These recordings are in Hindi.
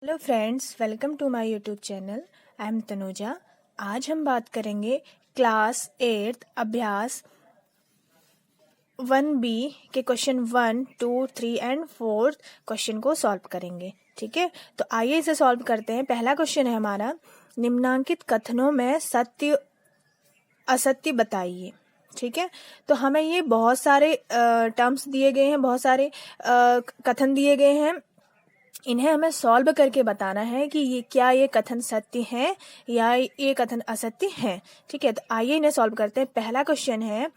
Hello friends, welcome to my YouTube channel. I am Tanuja. आज हम बात करेंगे क्लास 8 अभ्यास 1B के क्वेश्चन 1, 2, 3 एंड 4 क्वेश्चन को सॉल्व करेंगे। ठीक है, तो आइए इसे सॉल्व करते हैं। पहला क्वेश्चन है हमारा, निम्नांकित कथनों में सत्य असत्य बताइए। ठीक है, तो हमें ये बहुत सारे टर्म्स दिए गए हैं, बहुत सारे कथन दिए गए हैं। इन्हें हमें सॉल्व करके बताना है कि ये कथन सत्य है या ये कथन असत्य है। ठीक है, तो आइए इन्हें सॉल्व करते हैं। पहला क्वेश्चन है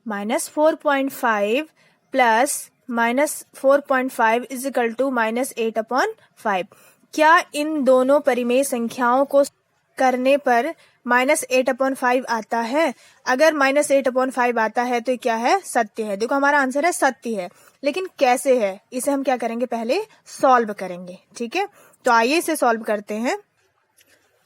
-4.5 प्लस -4.5 इज इक्वल टू -8/5। क्या इन दोनों परिमेय संख्याओं को करने पर -8/5 आता है? अगर -8/5 आता है तो क्या है? सत्य है। देखो हमारा आंसर है सत्य है, लेकिन कैसे है इसे हम क्या करेंगे, पहले सॉल्व करेंगे। ठीक है, तो आइए इसे सॉल्व करते हैं।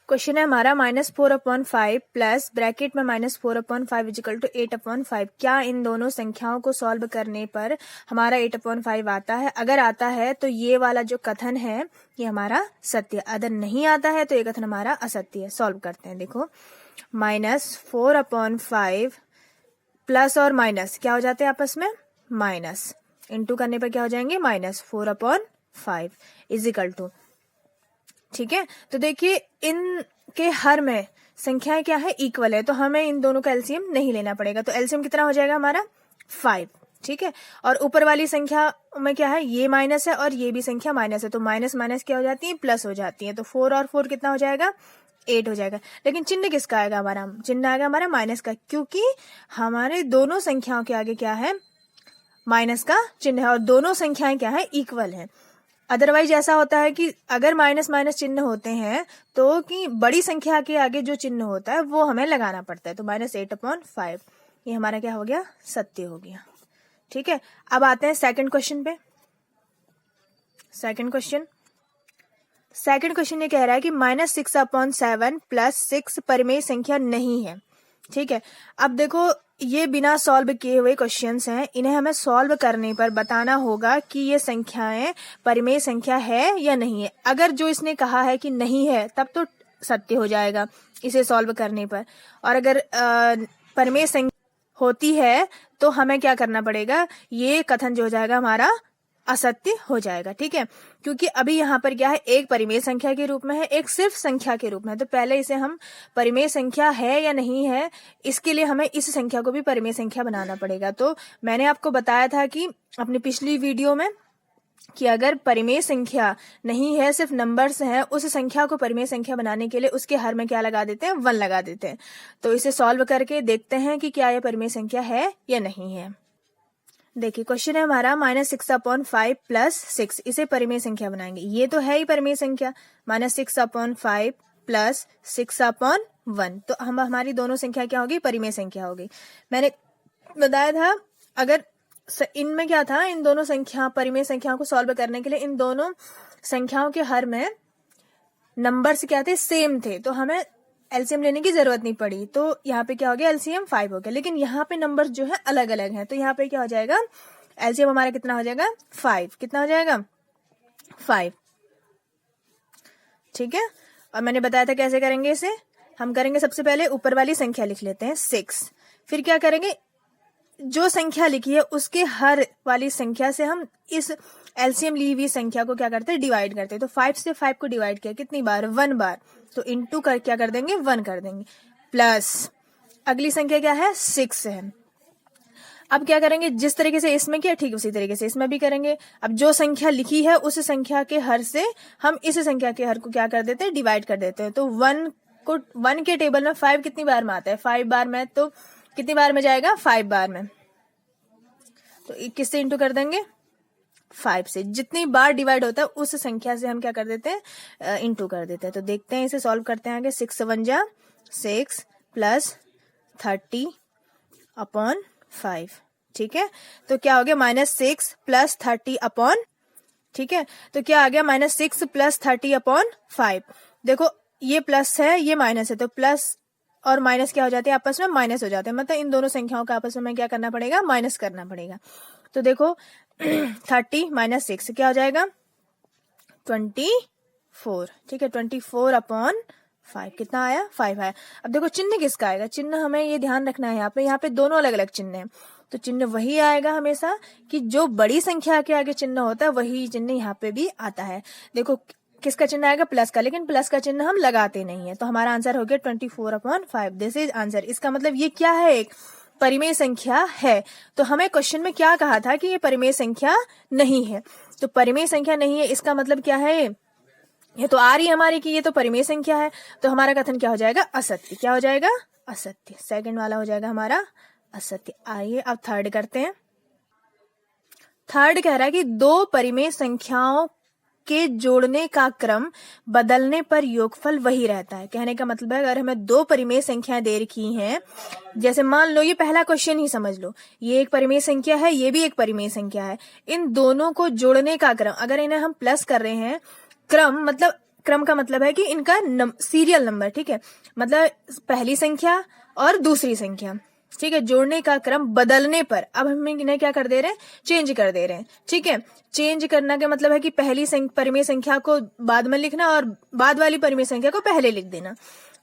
क्वेश्चन है हमारा -4/5 प्लस ब्रैकेट में -4/5 इजिकल टू 8/5। क्या इन दोनों संख्याओं को सॉल्व करने पर हमारा 8/5 आता है? अगर आता है तो ये वाला जो कथन है ये हमारा सत्य है, अगर नहीं आता है तो ये कथन हमारा असत्य है। सॉल्व करते हैं। देखो -4/5 प्लस और माइनस क्या हो जाते हैं आपस में? माइनस। इंटू करने पर क्या हो जाएंगे? -4/5 इजिकल टू। ठीक है, तो देखिए इनके हर में संख्याएं क्या है? इक्वल है, तो हमें इन दोनों का एलसीएम नहीं लेना पड़ेगा। तो एलसीएम कितना हो जाएगा हमारा? 5। ठीक है, और ऊपर वाली संख्या में क्या है? ये माइनस है और ये भी संख्या माइनस है, तो माइनस माइनस क्या हो जाती है? प्लस हो जाती है। तो 4 और 4 कितना हो जाएगा? 8 हो जाएगा। लेकिन चिन्ह किसका आएगा? हमारा चिन्ह आएगा हमारा माइनस का, क्योंकि हमारे दोनों संख्याओं के आगे क्या है? माइनस का चिन्ह है, और दोनों संख्याएं क्या है? इक्वल है। अदरवाइज ऐसा होता है कि अगर माइनस माइनस चिन्ह होते हैं तो कि बड़ी संख्या के आगे जो चिन्ह होता है वो हमें लगाना पड़ता है। तो -8/5 ये हमारा क्या हो गया? सत्य हो गया। ठीक है, अब आते हैं सेकंड क्वेश्चन पे। सेकंड क्वेश्चन ये कह रहा है कि -6/7 प्लस 6 परिमेय संख्या नहीं है। ठीक है, अब देखो ये बिना सॉल्व किए हुए क्वेश्चंस हैं, इन्हें हमें सॉल्व करने पर बताना होगा कि ये संख्याएं परिमेय संख्या है या नहीं है। अगर जो इसने कहा है कि नहीं है तब तो सत्य हो जाएगा इसे सॉल्व करने पर, और अगर परिमेय संख्या होती है तो हमें क्या करना पड़ेगा? ये कथन जो हो जाएगा हमारा असत्य हो जाएगा। ठीक है, क्योंकि अभी यहाँ पर क्या है? एक परिमेय संख्या के रूप में है, एक सिर्फ संख्या के रूप में है। तो पहले इसे हम परिमेय संख्या है या नहीं है, इसके लिए हमें इस संख्या को भी परिमेय संख्या बनाना पड़ेगा। तो मैंने आपको बताया था कि अपनी पिछली वीडियो में कि अगर परिमेय संख्या नहीं है, सिर्फ नंबर्स हैं, उस संख्या को परिमेय संख्या बनाने के लिए उसके हर में क्या लगा देते हैं? 1 लगा देते हैं। तो इसे सॉल्व करके देखते हैं कि क्या यह परिमेय संख्या है या नहीं है। देखिए क्वेश्चन है हमारा -6/5 प्लस 6, इसे परिमेय संख्या बनाएंगे। ये तो है ही परिमेय संख्या, -6/5 प्लस 6/1। तो हम हमारी दोनों संख्या क्या होगी? परिमेय संख्या होगी। मैंने बताया था अगर इनमें क्या था, इन दोनों संख्या परिमेय संख्याओं को सॉल्व करने के लिए इन दोनों संख्याओं के हर में नंबर्स क्या थे? सेम थे, तो हमें एलसीएम लेने की जरूरत नहीं पड़ी। तो यहाँ पे क्या हो गया? एलसीएम 5 हो गया। लेकिन यहाँ पे नंबर्स जो है अलग अलग हैं, तो यहाँ पे क्या हो जाएगा? एलसीएम हमारा कितना हो जाएगा? 5। कितना हो जाएगा? 5। ठीक है, और मैंने बताया था कैसे करेंगे इसे। हम करेंगे सबसे पहले ऊपर वाली संख्या लिख लेते हैं 6, फिर क्या करेंगे? जो संख्या लिखी है उसके हर वाली संख्या से हम इस एलसीएम ली हुई संख्या को क्या करते हैं? डिवाइड करते हैं। तो 5 से 5 को डिवाइड किया कितनी बार? 1 बार। तो इंटू कर क्या कर देंगे? 1 कर देंगे। प्लस अगली संख्या क्या है? 6 है। अब क्या करेंगे? जिस तरीके से इसमें किया ठीक उसी तरीके से इसमें भी करेंगे। अब जो संख्या लिखी है उस संख्या के हर से हम इस संख्या के हर को क्या कर देते हैं? डिवाइड कर देते हैं। तो 1 के टेबल में 5 कितनी बार में आता है? 5 बार में। तो कितनी बार में जाएगा? 5 बार में। तो किससे इंटू कर देंगे? 5 से। जितनी बार डिवाइड होता है उस संख्या से हम क्या कर देते हैं? इंटू कर देते हैं। तो देखते हैं, इसे सॉल्व करते हैं आगे। 6 × 6 प्लस 30/5। ठीक है, तो क्या हो गया? -6 प्लस 30/। ठीक है, तो क्या आ गया? -6 प्लस 30/5। देखो ये प्लस है, ये माइनस है, तो प्लस और माइनस क्या हो जाते हैं? आपस में माइनस हो जाते हैं। मतलब इन दोनों संख्याओं का आपस में क्या करना पड़ेगा? माइनस करना पड़ेगा। तो देखो 30 - 6 क्या हो जाएगा? 25। 4, ठीक है, 24/5 कितना आया, 5 आया। अब देखो चिन्ह किसका आएगा, चिन्ह हमें ये ध्यान रखना है, यहाँ पे दोनों अलग अलग चिन्ह हैं, तो चिन्ह वही आएगा हमेशा कि जो बड़ी संख्या के आगे चिन्ह होता है वही चिन्ह यहाँ पे भी आता है। देखो किसका चिन्ह आएगा, प्लस का, लेकिन प्लस का चिन्ह हम लगाते नहीं है, तो हमारा आंसर हो गया 24/5, दिस इज आंसर। इसका मतलब ये क्या है, एक परिमेय संख्या है। तो हमें क्वेश्चन में क्या कहा था कि ये परिमेय संख्या नहीं है, तो परिमेय संख्या नहीं है इसका मतलब क्या है, ये तो आ रही है हमारी कि ये तो परिमेय संख्या है, तो हमारा कथन क्या हो जाएगा, असत्य। क्या हो जाएगा, असत्य। सेकंड वाला हो जाएगा हमारा असत्य। आइए अब थर्ड करते हैं। थर्ड कह रहा है कि दो परिमेय संख्याओं के जोड़ने का क्रम बदलने पर योगफल वही रहता है। कहने का मतलब है अगर हमें दो परिमेय संख्याएं दे रखी हैं, जैसे मान लो ये पहला क्वेश्चन ही समझ लो, ये एक परिमेय संख्या है, ये भी एक परिमेय संख्या है, इन दोनों को जोड़ने का क्रम, अगर इन्हें हम प्लस कर रहे हैं, क्रम का मतलब है कि इनका सीरियल नंबर, ठीक है, मतलब पहली संख्या और दूसरी संख्या, ठीक है, जोड़ने का क्रम बदलने पर, अब हम इन्हें क्या कर दे रहे हैं, चेंज कर दे रहे हैं, ठीक है। चेंज करना का मतलब है कि पहली परिमेय संख्या को बाद में लिखना और बाद वाली परिमेय संख्या को पहले लिख देना।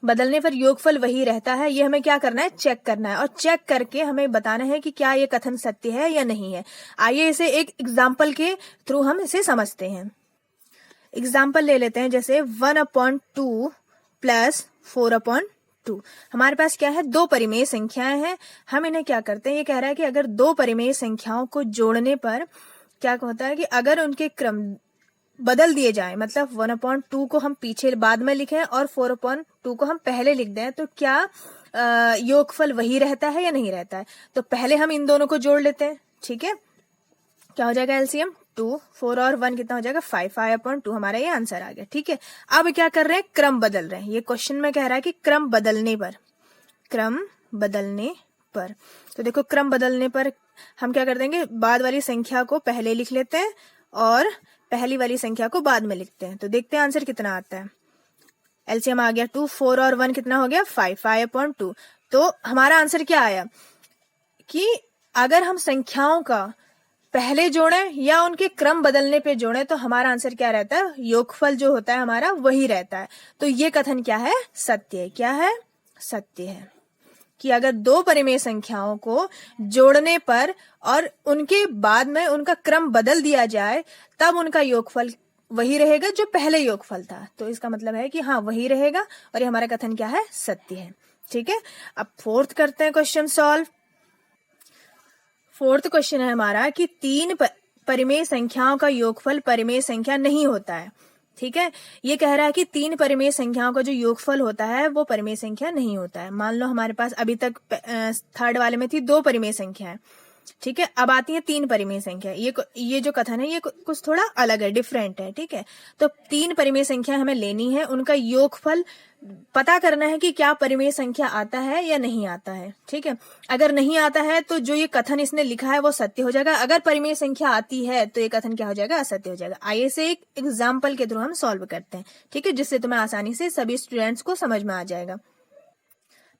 बदलने पर योगफल वही रहता है, ये हमें क्या करना है, चेक करना है, और चेक करके हमें बताना है कि क्या ये कथन सत्य है या नहीं है। आइए इसे एक एग्जाम्पल के थ्रू हम इसे समझते हैं। एग्जाम्पल ले लेते हैं, जैसे 1/2 प्लस 4/2। हमारे पास क्या है, दो परिमेय संख्याएं हैं, हम इन्हें क्या करते हैं, ये कह रहा है कि अगर दो परिमेय संख्याओं को जोड़ने पर क्या होता है कि अगर उनके क्रम बदल दिए जाए, मतलब 1/2 को हम पीछे बाद में लिखें और 4/2 को हम पहले लिख दें, तो क्या योगफल वही रहता है या नहीं रहता है। तो पहले हम इन दोनों को जोड़ लेते हैं, ठीक है, क्या हो जाएगा एलसीएम 2, 4 और 1 कितना हो जाएगा 5, 5/2 हमारा ये आंसर आ गया, ठीक है। अब क्या कर रहे हैं, क्रम बदल रहे हैं, ये क्वेश्चन में कह रहा है कि क्रम बदलने पर, तो देखो क्रम बदलने पर हम क्या कर देंगे, बाद वाली संख्या को पहले लिख लेते हैं और पहली वाली संख्या को बाद में लिखते हैं, तो देखते हैं आंसर कितना आता है। एलसीएम आ गया 2, 4 और 1 कितना हो गया 5, 5/2। तो हमारा आंसर क्या आया कि अगर हम संख्याओं का पहले जोड़ें या उनके क्रम बदलने पे जोड़ें तो हमारा आंसर क्या रहता है, योगफल जो होता है हमारा वही रहता है। तो ये कथन क्या है, सत्य है। क्या है, सत्य है कि अगर दो परिमेय संख्याओं को जोड़ने पर और उनके बाद में उनका क्रम बदल दिया जाए तब उनका योगफल वही रहेगा जो पहले योगफल था। तो इसका मतलब है कि हाँ वही रहेगा और ये हमारा कथन क्या है, सत्य है, ठीक है। अब फोर्थ करते हैं क्वेश्चन सॉल्व। फोर्थ क्वेश्चन है हमारा कि तीन परिमेय संख्याओं का योगफल परिमेय संख्या नहीं होता है, ठीक है। ये कह रहा है कि तीन परिमेय संख्याओं का जो योगफल होता है वो परिमेय संख्या नहीं होता है। मान लो हमारे पास अभी तक थर्ड वाले में थी दो परिमेय संख्याएं, ठीक है, अब आती है तीन परिमेय संख्या। ये जो कथन है ये कुछ थोड़ा अलग है, डिफरेंट है, ठीक है। तो तीन परिमेय संख्या हमें लेनी है, उनका योगफल पता करना है कि क्या परिमेय संख्या आता है या नहीं आता है, ठीक है। अगर नहीं आता है तो जो ये कथन इसने लिखा है वो सत्य हो जाएगा, अगर परिमेय संख्या आती है तो ये कथन क्या हो जाएगा, असत्य हो जाएगा। आइए से एक एग्जाम्पल के थ्रू हम सॉल्व करते हैं, ठीक है, जिससे तुम्हें आसानी से सभी स्टूडेंट्स को समझ में आ जाएगा।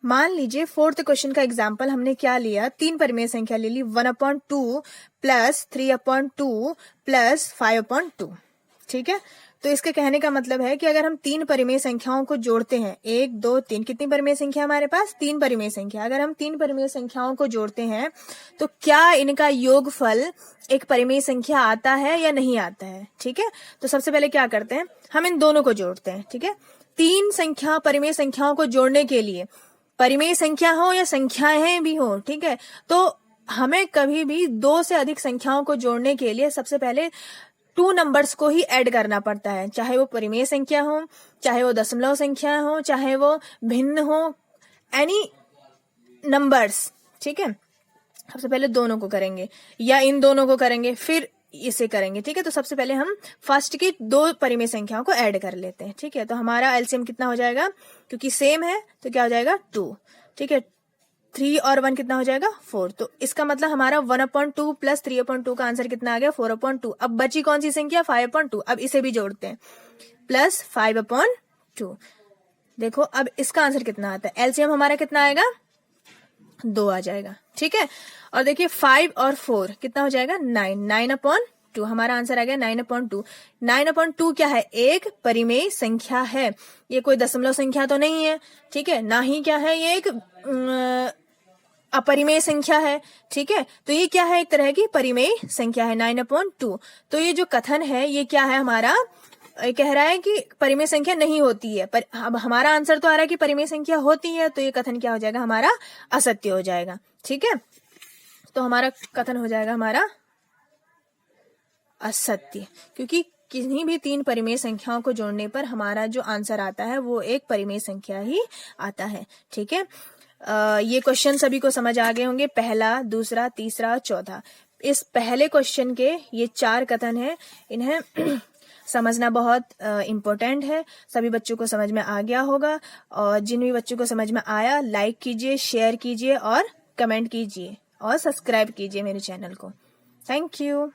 मान लीजिए फोर्थ क्वेश्चन का एग्जाम्पल हमने क्या लिया, तीन परिमेय संख्या ले ली, 1/2 प्लस 3/2 प्लस 5/2, ठीक है। तो इसके कहने का मतलब है कि अगर हम तीन परिमेय संख्याओं को जोड़ते हैं, 1 2 3, कितनी परिमेय संख्या हमारे पास, तीन परिमेय संख्या, अगर हम तीन परिमेय संख्याओं को जोड़ते हैं तो क्या इनका योगफल एक परिमेय संख्या आता है या नहीं आता है, ठीक है। तो सबसे पहले क्या करते हैं, हम इन दोनों को जोड़ते हैं, ठीक है। तीन परिमेय संख्याओं को जोड़ने के लिए, परिमेय संख्या हो या संख्याएं भी हो, ठीक है, तो हमें कभी भी दो से अधिक संख्याओं को जोड़ने के लिए सबसे पहले 2 नंबर्स को ही ऐड करना पड़ता है, चाहे वो परिमेय संख्या हो, चाहे वो दशमलव संख्या हो, चाहे वो भिन्न हो, एनी नंबर्स, ठीक है। सबसे पहले दोनों को करेंगे या इन दोनों को करेंगे फिर इसे करेंगे, ठीक है। तो सबसे पहले हम फर्स्ट की दो परिमेय संख्याओं को ऐड कर लेते हैं, ठीक है। तो हमारा एलसीएम कितना हो जाएगा, क्योंकि सेम है तो क्या हो जाएगा 2, ठीक है। 3 और 1 कितना हो जाएगा 4, तो इसका मतलब हमारा 1/2 प्लस 3/2 का आंसर कितना आ गया 4/2। अब बची कौन सी संख्या 5/2, अब इसे भी जोड़ते हैं, प्लस 5/2। देखो अब इसका आंसर कितना आता है, एलसीएम हमारा कितना आएगा 2 आ जाएगा, ठीक है। और देखिए 5 और 4 कितना हो जाएगा 9, 9/2, 9/2, हमारा आंसर आ गया 9/2। 9/2 क्या है? एक परिमेय संख्या है। ये कोई दशमलव संख्या तो नहीं है, ठीक है, ना ही क्या है, ये एक अपरिमेय संख्या है, ठीक है। तो ये क्या है? एक तरह की परिमेय संख्या है 9/2। तो ये जो कथन है ये क्या है हमारा? कह रहा है कि परिमेय संख्या नहीं होती है, पर अब हमारा आंसर तो आ रहा है कि परिमेय संख्या होती है, तो ये कथन क्या हो जाएगा? हमारा असत्य हो जाएगा, ठीक है। तो हमारा कथन हो जाएगा हमारा असत्य, क्योंकि किन्हीं भी तीन परिमेय संख्याओं को जोड़ने पर हमारा जो आंसर आता है वो एक परिमेय संख्या ही आता है, ठीक है। ये क्वेश्चन सभी को समझ आ गए होंगे, पहला, दूसरा, तीसरा, चौथा। इस पहले क्वेश्चन के ये 4 कथन हैं, इन्हें समझना बहुत इम्पोर्टेंट है। सभी बच्चों को समझ में आ गया होगा, और जिन भी बच्चों को समझ में आया लाइक कीजिए, शेयर कीजिए और कमेंट कीजिए और सब्सक्राइब कीजिए मेरे चैनल को। Thank you.